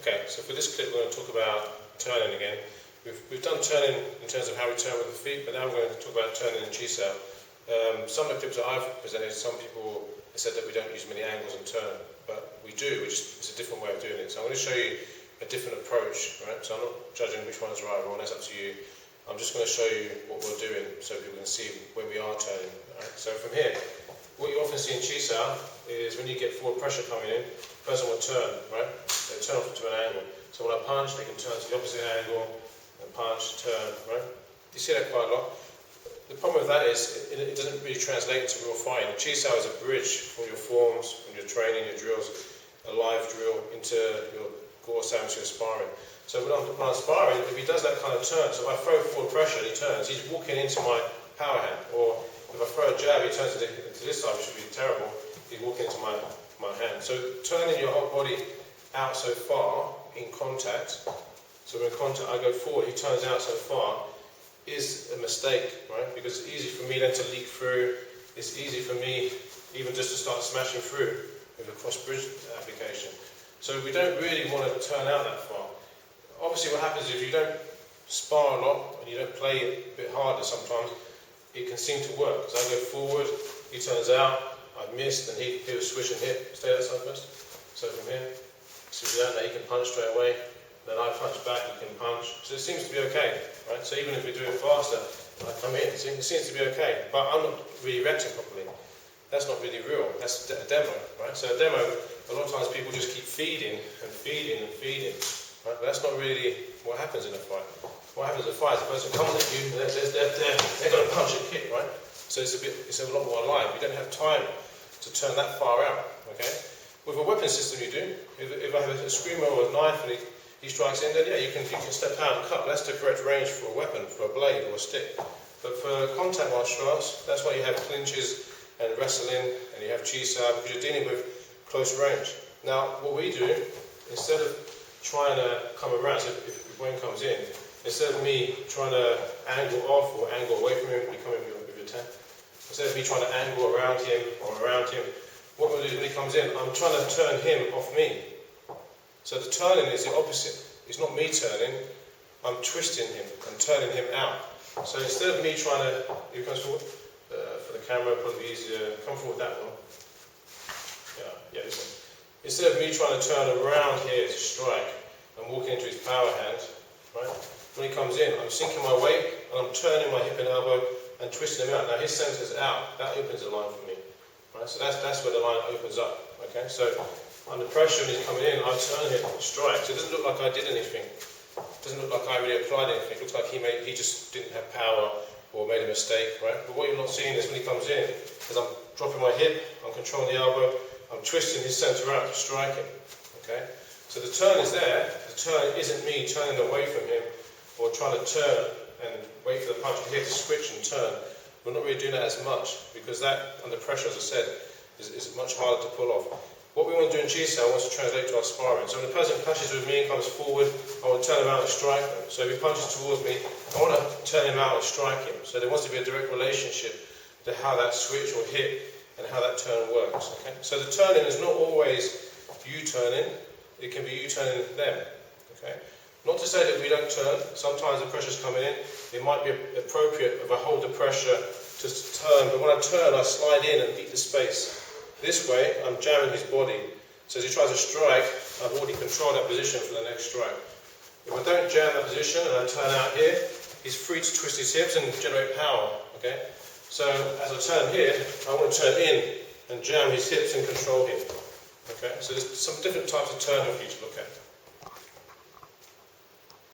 Okay, so for this clip we're going to talk about turning again. We've done turning in terms of how we turn with the feet, but now we're going to talk about turning in Chi Sao. Some of the clips that I've presented, some people have said that we don't use many angles in turn, but we do, it's a different way of doing it. So I'm going to show you a different approach, right? So I'm not judging which one is right or wrong, that's up to you. I'm just going to show you what we're doing so people can see where we are turning. Right? So from here, what you often see in Chi Sao is when you get forward pressure coming in, the person will turn, right? They turn off to an angle. So when I punch, they can turn to the opposite angle and punch, turn, right? You see that quite a lot. The problem with that is it doesn't really translate into real fighting. Chi Sao is a bridge from your forms, from your training, your drills, a live drill, into your gore sounds, your sparring. So when I'm sparring, if he does that kind of turn, so if I throw forward pressure and he turns, he's walking into my power hand. Or if I throw a jab, he turns to this side, which would be terrible. He's walking into my hand. So turning your whole body out so far in contact, so in contact I go forward, he turns out so far, is a mistake, right? Because it's easy for me then to leak through, it's easy for me even just to start smashing through with a cross bridge application. So we don't really want to turn out that far. Obviously what happens is if you don't spar a lot and you don't play it a bit harder sometimes, it can seem to work. Because I go forward, he turns out, I've missed, and he'll switch and hit. Stay that side first. So from here, switch it out, now he can punch straight away. Then I punch back, he can punch. So it seems to be okay, right? So even if we do it faster, I come in, it seems to be okay. But I'm not really reacting properly. That's not really real. That's a demo, right? So a demo, a lot of times people just keep feeding and feeding and feeding, right? But that's not really what happens in a fight. What happens in a fight is the person comes at you, and they're going to punch and kick, right? So it's a lot more alive. You don't have time to turn that far out, okay? With a weapon system you do. If I have a screamer or a knife and he strikes in, then yeah, you can step out and cut. That's the correct range for a weapon, for a blade or a stick. But for contact martial arts, that's why you have clinches and wrestling, and you have Chi Sao, because you're dealing with close range. Now, what we do, instead of trying to come around, so if Wayne comes in, instead of me trying to angle off or angle away from him, you come in with your 10. Instead of me trying to angle around him or around him, what we'll do is when he comes in, I'm trying to turn him off me. So the turning is the opposite. It's not me turning, I'm twisting him and turning him out. So instead of me trying to, he comes forward, for the camera, probably easier, come forward that one. Yeah, this one. Instead of me trying to turn around here to strike, I'm walking into his power hand, right? When he comes in, I'm sinking my weight, and I'm turning my hip and elbow and twisting him out. Now his center's out, that opens the line for me, right? So that's where the line opens up, okay? So under pressure when he's coming in, I turn him and strike. So it doesn't look like I did anything. It doesn't look like I really applied anything. It looks like he just didn't have power or made a mistake, right? But what you're not seeing is when he comes in, is I'm dropping my hip, I'm controlling the elbow, I'm twisting his center out to strike him, okay? So the turn is there. The turn isn't me turning away from him or trying to turn and wait for the punch to hit to switch and turn. We're not really doing that as much because that, under pressure, as I said, is much harder to pull off. What we want to do in Chi Sao wants to translate to our sparring. So when the person clashes with me and comes forward, I want to turn him out and strike them. So if he punches towards me, I want to turn him out and strike him. So there wants to be a direct relationship to how that switch or hit and how that turn works. Okay? So the turning is not always you turning, it can be you turning them. Okay? Not to say that we don't turn, sometimes the pressure's coming in, it might be appropriate if I hold the pressure to turn, but when I turn I slide in and beat the space. This way I'm jamming his body, so as he tries to strike, I've already controlled that position for the next strike. If I don't jam that position and I turn out here, he's free to twist his hips and generate power. Okay? So as I turn here, I want to turn in and jam his hips and control him. Okay? So there's some different types of turning for you to look at.